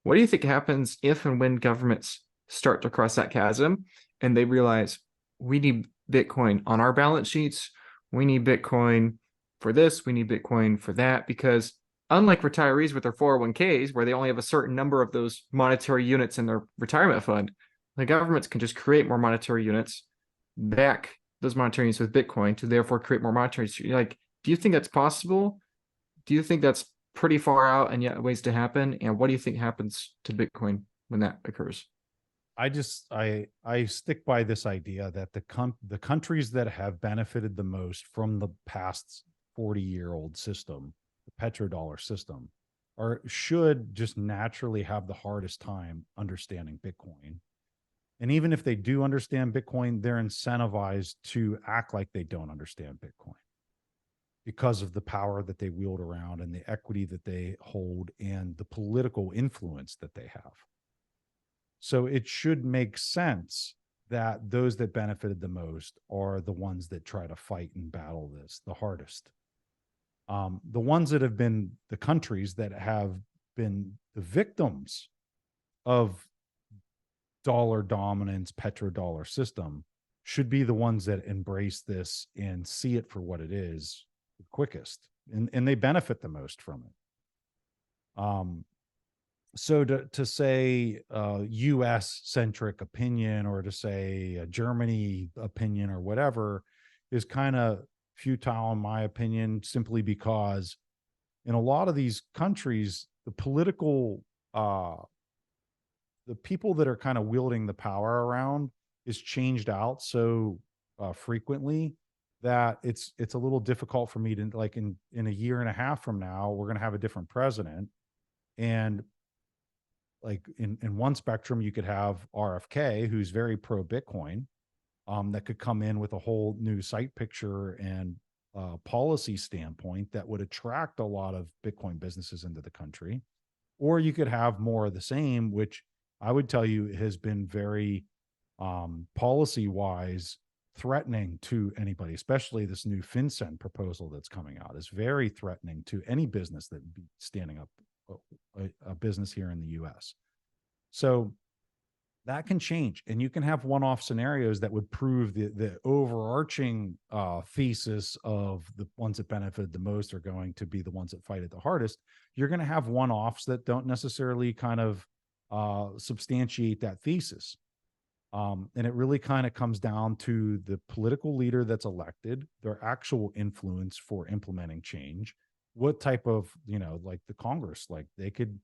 What do you think happens if and when governments start to cross that chasm and they realize we need Bitcoin on our balance sheets? We need Bitcoin for this. We need Bitcoin for that. Because unlike retirees with their 401ks, where they only have a certain number of those monetary units in their retirement fund, the governments can just create more monetary units, back those monetary units with Bitcoin to therefore create more monetary. Like, do you think that's possible? Do you think that's pretty far out and yet ways to happen? And what do you think happens to Bitcoin when that occurs? I stick by this idea that the countries that have benefited the most from the past 40-year-old system, the petrodollar system, should just naturally have the hardest time understanding Bitcoin. And even if they do understand Bitcoin, they're incentivized to act like they don't understand Bitcoin because of the power that they wield around and the equity that they hold and the political influence that they have. So it should make sense that those that benefited the most are the ones that try to fight and battle this the hardest. The ones that have been the countries that have been the victims of dollar dominance, petrodollar system should be the ones that embrace this and see it for what it is the quickest. And they benefit the most from it. So to say U.S. centric opinion or to say a Germany opinion or whatever is kind of futile in my opinion, simply because in a lot of these countries, the political, the people that are kind of wielding the power around is changed out so frequently that it's a little difficult for me to, like, in a year and a half from now, we're going to have a different president. And like in one spectrum, you could have RFK, who's very pro Bitcoin, that could come in with a whole new site picture and policy standpoint that would attract a lot of Bitcoin businesses into the country. Or you could have more of the same, which I would tell you has been very policy wise threatening to anybody, especially this new FinCEN proposal that's coming out is very threatening to any business that would be standing up a business here in the US. So that can change, and you can have one-off scenarios that would prove the overarching thesis of the ones that benefited the most are going to be the ones that fight it the hardest. You're going to have one-offs that don't necessarily kind of substantiate that thesis. And it really kind of comes down to the political leader that's elected, their actual influence for implementing change, what type of, like the Congress, like they could,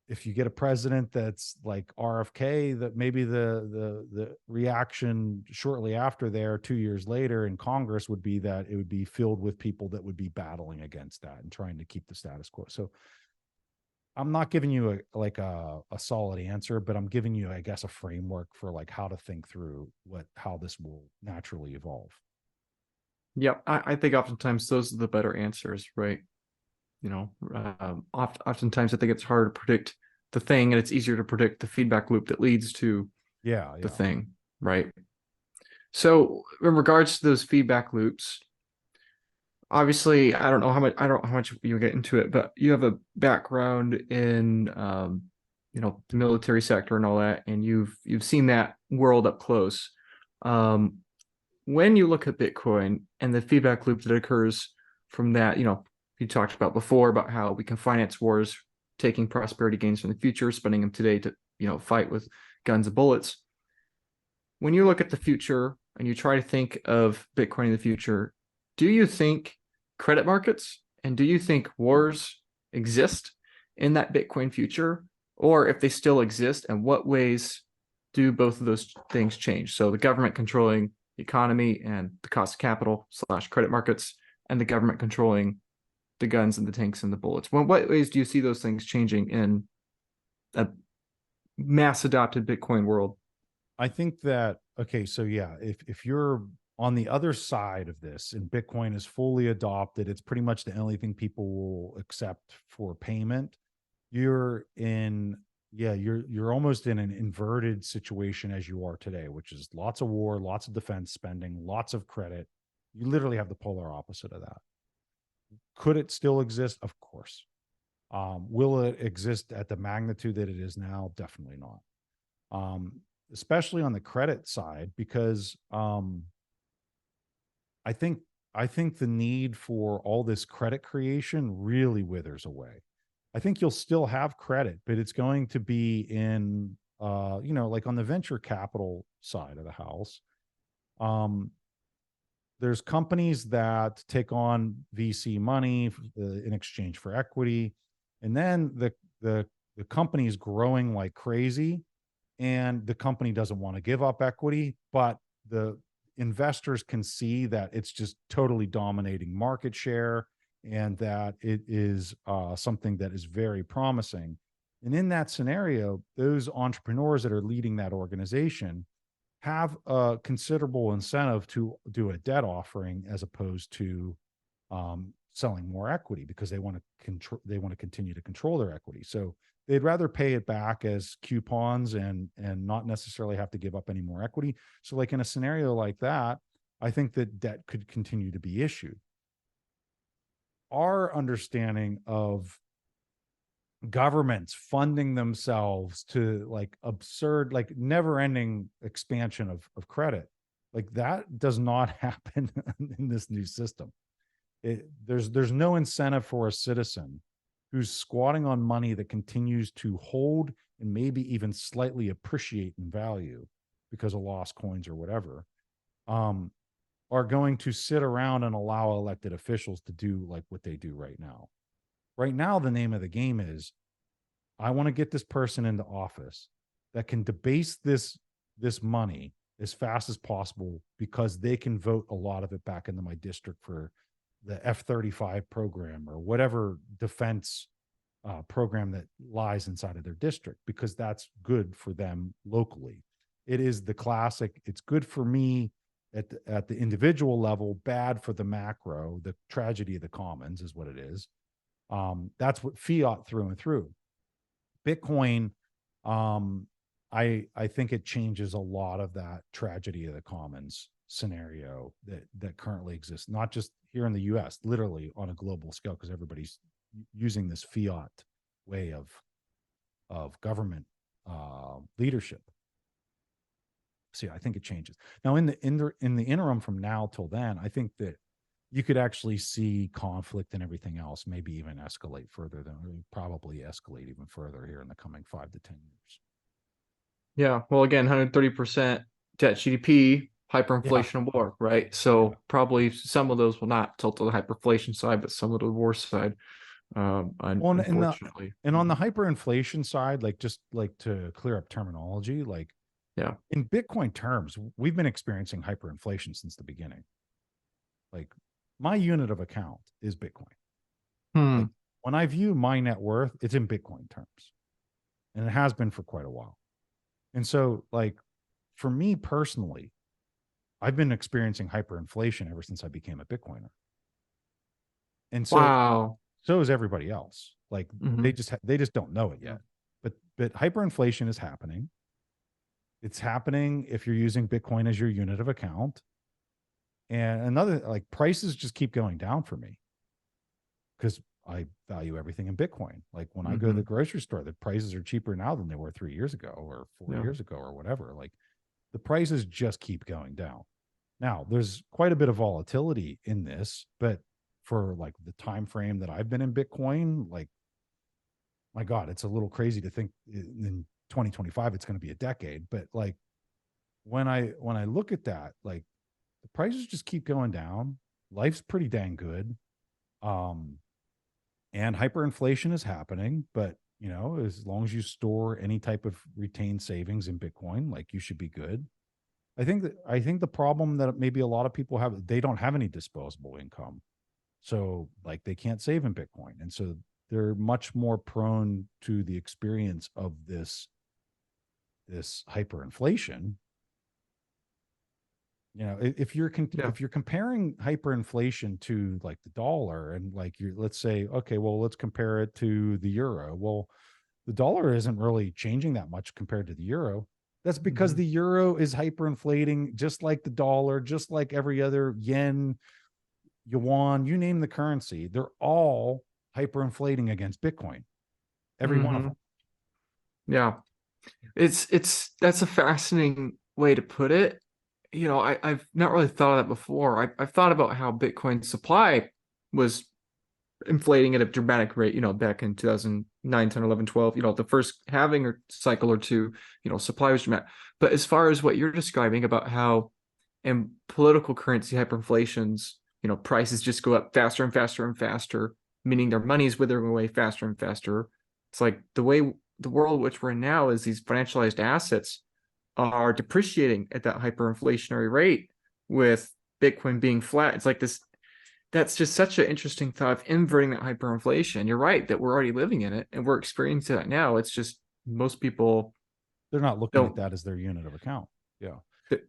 if you get a president that's like RFK, that maybe the reaction shortly after there, 2 years later in Congress would be that it would be filled with people that would be battling against that and trying to keep the status quo. So I'm not giving you a solid answer, but I'm giving you, I guess, a framework for like how to think through how this will naturally evolve. Yeah, I think oftentimes those are the better answers, right? Oftentimes I think it's harder to predict the thing, and it's easier to predict the feedback loop that leads to the thing, right? So in regards to those feedback loops, obviously, I don't know how much you get into it, but you have a background in the military sector and all that, and you've seen that world up close. When you look at Bitcoin and the feedback loop that occurs from that, you talked about before about how we can finance wars, taking prosperity gains from the future, spending them today to, fight with guns and bullets. When you look at the future and you try to think of Bitcoin in the future, do you think credit markets and do you think wars exist in that Bitcoin future? Or if they still exist, and what ways do both of those things change? So the government controlling the economy and the cost of capital / credit markets, and the government controlling the guns and the tanks and the bullets. Well, what ways do you see those things changing in a mass adopted Bitcoin world? I think that, okay, so yeah, if you're on the other side of this and Bitcoin is fully adopted, it's pretty much the only thing people will accept for payment. You're almost in an inverted situation as you are today, which is lots of war, lots of defense spending, lots of credit. You literally have the polar opposite of that. Could it still exist? Of course. Will it exist at the magnitude that it is now? Definitely not. Especially on the credit side, because I think the need for all this credit creation really withers away. I think you'll still have credit, but it's going to be in like on the venture capital side of the house. There's companies that take on VC money in exchange for equity, and then the company is growing like crazy, and the company doesn't want to give up equity, but the investors can see that it's just totally dominating market share and that it is something that is very promising. And in that scenario, those entrepreneurs that are leading that organization have a considerable incentive to do a debt offering as opposed to selling more equity, because they want to control, they want to continue to control their equity. So they'd rather pay it back as coupons and not necessarily have to give up any more equity. So like in a scenario like that, I think that debt could continue to be issued. Our understanding of governments funding themselves to like absurd, like never ending expansion of credit, like that does not happen in this new system. There's no incentive for a citizen who's squatting on money that continues to hold and maybe even slightly appreciate in value because of lost coins or whatever, are going to sit around and allow elected officials to do like what they do right now. Right now, the name of the game is, I want to get this person into office that can debase this money as fast as possible, because they can vote a lot of it back into my district for the F-35 program or whatever defense program that lies inside of their district, because that's good for them locally. It is the classic, it's good for me at the individual level, bad for the macro. The tragedy of the commons is what it is. That's what fiat through and through. Bitcoin, I think it changes a lot of that tragedy of the commons scenario that currently exists, not just here in the US, literally on a global scale, because everybody's using this fiat way of government leadership. So yeah, I think it changes. Now in the interim from now till then, I think that you could actually see conflict and everything else maybe even escalate further, than probably escalate even further here in the coming 5 to 10 years. Yeah. Well, again, 130% debt GDP, Yeah. hyperinflation and war, right? So probably some of those will not tilt to the hyperinflation side, but some of the war side, Well, unfortunately. and on the hyperinflation side, like just like to clear up terminology, like Yeah. in Bitcoin terms, we've been experiencing hyperinflation since the beginning. Like my unit of account is Bitcoin. Hmm. Like when I view my net worth, it's in Bitcoin terms, and it has been for quite a while. And so like for me personally, I've been experiencing hyperinflation ever since I became a Bitcoiner. And Wow. so is everybody else. Like Hmm. they just don't know it yet. But hyperinflation is happening. It's happening if you're using Bitcoin as your unit of account. And another, like prices just keep going down for me because I value everything in Bitcoin. Like when I go to the grocery store, the prices are cheaper now than they were 3 years ago or 4 Yeah. years ago or whatever. Like the prices just keep going down. Now, there's quite a bit of volatility in this, but for like the time frame that I've been in Bitcoin, like my God, it's a little crazy to think in 2025 it's going to be a decade. But like when I look at that, like the prices just keep going down. Life's pretty dang good. And hyperinflation is happening, but you know, as long as you store any type of retained savings in Bitcoin, like you should be good. I think the problem that maybe a lot of people have, they don't have any disposable income. So like they can't save in Bitcoin. And so they're much more prone to the experience of this hyperinflation. You know, if you're Yeah. if you're comparing hyperinflation to like the dollar, and like you're, let's say, okay, well, let's compare it to the euro. Well, the dollar isn't really changing that much compared to the euro. That's because the euro is hyperinflating, just like the dollar, just like every other yen, yuan, you name the currency. They're all hyperinflating against Bitcoin. Every one of Hmm. them. Yeah. That's a fascinating way to put it. I've not really thought of that before. I've thought about how Bitcoin supply was inflating at a dramatic rate, back in 2009, 10, 11, 12, the first halving or cycle or two, supply was dramatic. But as far as what you're describing about how in political currency hyperinflations, prices just go up faster and faster and faster, meaning their money's withering away faster and faster. It's like the world which we're in now is these financialized assets are depreciating at that hyperinflationary rate with Bitcoin being flat. It's like this that's just such an interesting thought of inverting that hyperinflation. You're right that we're already living in it and we're experiencing that now. It's just most people They're not looking at don't. that as their unit of account. Yeah.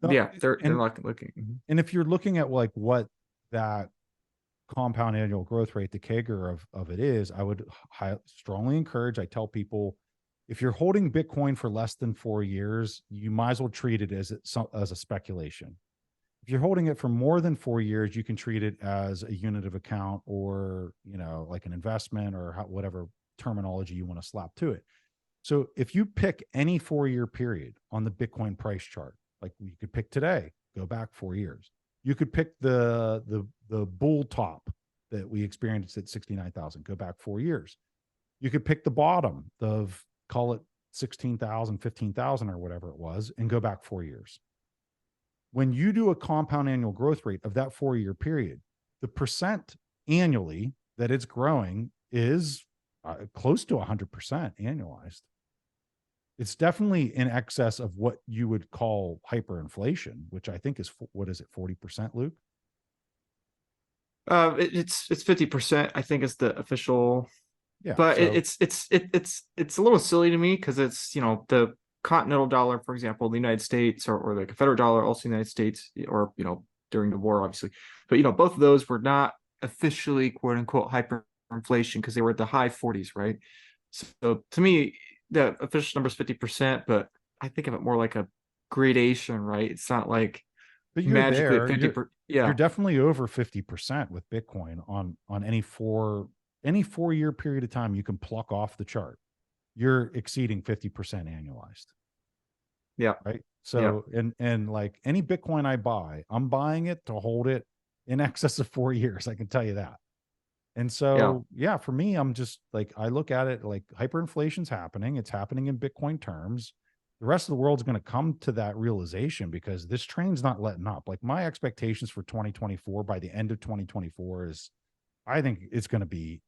No, Yeah, they're and not looking. Mhm. and if you're looking at like what that compound annual growth rate, the CAGR of it is, I would strongly encourage, I tell people, if you're holding Bitcoin for less than 4 years, you might as well treat it as a speculation. If you're holding it for more than 4 years, you can treat it as a unit of account or, like an investment or whatever terminology you want to slap to it. So if you pick any 4 year period on the Bitcoin price chart, like you could pick today, go back 4 years. You could pick the bull top that we experienced at 69,000, go back 4 years. You could pick the bottom of, call it 16,000, 15,000 or whatever it was, and go back 4 years. When you do a compound annual growth rate of that 4 year period, the percent annually that it's growing is close to 100% annualized. It's definitely in excess of what you would call hyperinflation, which I think is, what is it, 40%, Luke? It's 50%, I think, is the official, Yeah. but So it's a little silly to me because it's the continental dollar, for example, the United States, or the Confederate dollar, also the United States, or during the war, obviously, but both of those were not officially quote unquote hyperinflation because they were at the high 40s, right? So to me, the official number is 50%, but I think of it more like a gradation, right? It's not like but you're magically at there. 50%. You're Yeah, definitely over 50% with Bitcoin on any 4 year period of time you can pluck off the chart. You're exceeding 50% annualized. yeah, Right. yeah, So, and like any Bitcoin I buy, I'm buying it to hold it in excess of 4 years. I can tell you that. And yeah. so, yeah, for me, I'm just like, I look at it like hyperinflation's happening. It's happening in Bitcoin terms. The rest of the world's going to come to that realization because this train's not letting up. Like my expectations for 2024, by the end of 2024, is I think it's going to be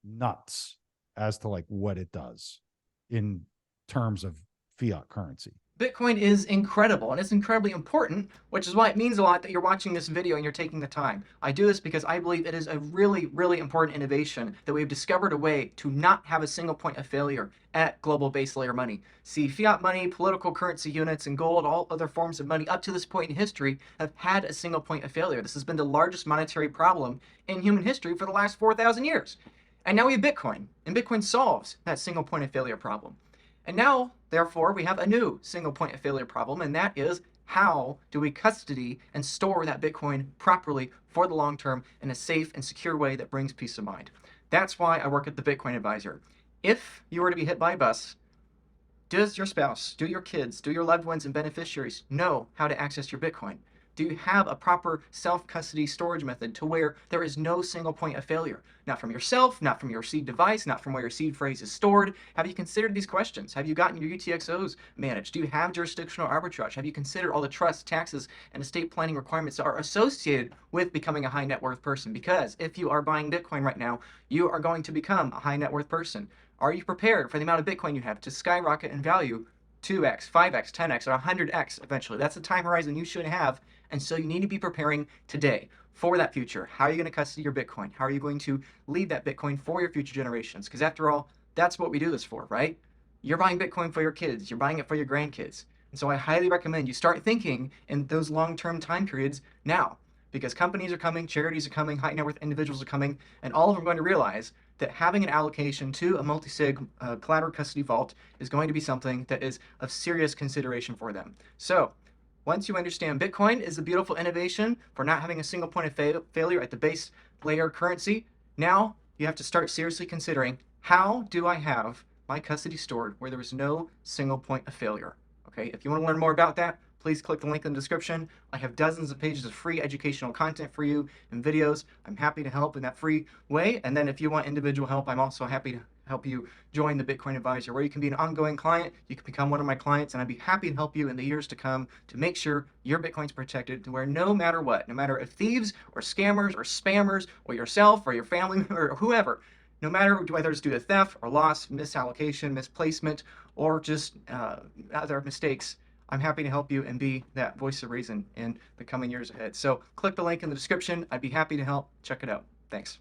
nuts as to like what it does in terms of fiat currency. Bitcoin is incredible and it's incredibly important, which is why it means a lot that you're watching this video and you're taking the time. I do this because I believe it is a really, really important innovation that we've discovered a way to not have a single point of failure at global base layer money. See, fiat money, political currency units, and gold, all other forms of money up to this point in history have had a single point of failure. This has been the largest monetary problem in human history for the last 4,000 years. And now we have Bitcoin, and Bitcoin solves that single point of failure problem. And now, therefore, we have a new single point of failure problem, and that is how do we custody and store that Bitcoin properly for the long term in a safe and secure way that brings peace of mind. That's why I work at the Bitcoin Advisor. If you were to be hit by a bus, does your spouse, do your kids, do your loved ones and beneficiaries know how to access your Bitcoin? Do you have a proper self-custody storage method to where there is no single point of failure? Not from yourself, not from your seed device, not from where your seed phrase is stored. Have you considered these questions? Have you gotten your UTXOs managed? Do you have jurisdictional arbitrage? Have you considered all the trust, taxes, and estate planning requirements that are associated with becoming a high net worth person? Because if you are buying Bitcoin right now, you are going to become a high net worth person. Are you prepared for the amount of Bitcoin you have to skyrocket in value 2x, 5x, 10x, or 100x eventually? That's the time horizon you should have. And so you need to be preparing today for that future. How are you going to custody your Bitcoin? How are you going to leave that Bitcoin for your future generations? Because after all, that's what we do this for, right? You're buying Bitcoin for your kids. You're buying it for your grandkids. And so I highly recommend you start thinking in those long-term time periods now, because companies are coming, charities are coming, high net worth individuals are coming, and all of them are going to realize that having an allocation to a multi-sig collateral custody vault is going to be something that is of serious consideration for them. So once you understand Bitcoin is a beautiful innovation for not having a single point of failure at the base layer currency, now you have to start seriously considering, how do I have my custody stored where there is no single point of failure? Okay, if you want to learn more about that, please click the link in the description. I have dozens of pages of free educational content for you and videos. I'm happy to help in that free way. And then if you want individual help, I'm also happy to help you join the Bitcoin Advisor, where you can be an ongoing client. You can become one of my clients, and I'd be happy to help you in the years to come to make sure your Bitcoin's protected, to where no matter what, no matter if thieves or scammers or spammers or yourself or your family member or whoever, no matter whether it's due to theft or loss, misallocation, misplacement, or just other mistakes, I'm happy to help you and be that voice of reason in the coming years ahead. So click the link in the description. I'd be happy to help. Check it out. Thanks.